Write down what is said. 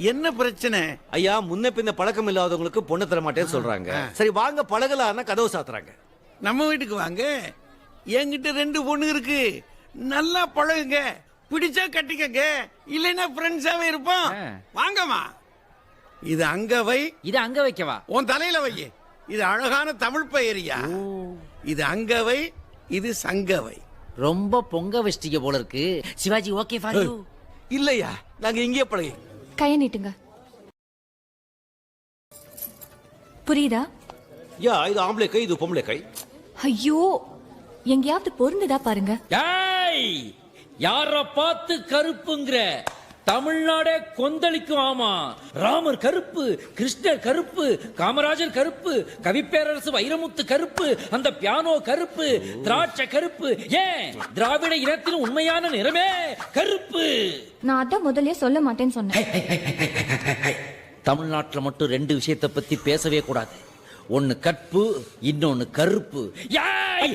என்ன பிரச்சனை? ஐயா, முன்ன பின்ன பழக்கம் இல்லாதவங்களுக்கு பொண்ணு தர மாட்டேன்னு சொல்றாங்க. சரி வாங்க பழகலான்னா கதவு சாத்துறாங்க. நம்ம வீட்டுக்கு வாங்க. என்கிட்ட 2 பொண்ணு இருக்கு. நல்லா பழகுங்க. பிடிச்சா கட்டிக்கங்க, இல்லைன்னா ஃப்ரெண்ட்ஸாவே இருப்போம். வாங்கம்மா. இது அங்க வை. இது அங்க வைக்கவா? உன் தலையில வை. இது அழகான தமிழ் பெயரியா. இது அங்க வை, இது சங்கவை. ரொம்ப பொங்க வச்சிட்டீங்க போல இருக்கு. Sivaji okay for you? இல்லையா, நாங்க இங்கே பழகி. கைய நீட்டுங்க. புரியுதா? யா, இது ஆம்பளை கை, இது பொம்பளை கை. ஐயோ, எங்கேயாவது பொருந்துதா பாருங்க. ஏய், யார பார்த்து கருப்புங்கிற? தமிழ்நாடே கொந்தளிக்கும். ஆமா, ராமர் கருப்பு, கிருஷ்ணர் கருப்பு, காமராஜர் கருப்பு, கவிப்பேரரசு வைரமுத்து கருப்பு, அந்த பியானோ கருப்பு, திராட்சை கருப்பு, ஏன் திராவிட இனத்தின் உண்மையான நிறமே கருப்பு. நான் அதான் முதல்ல சொல்ல மாட்டேன்னு சொன்னேன். தமிழ்நாட்டுல மட்டும் 2 விஷயத்தை பத்தி பேசவே கூடாது. ஒன்னு கற்பு, இன்னொன்னு கருப்பு. ஏய்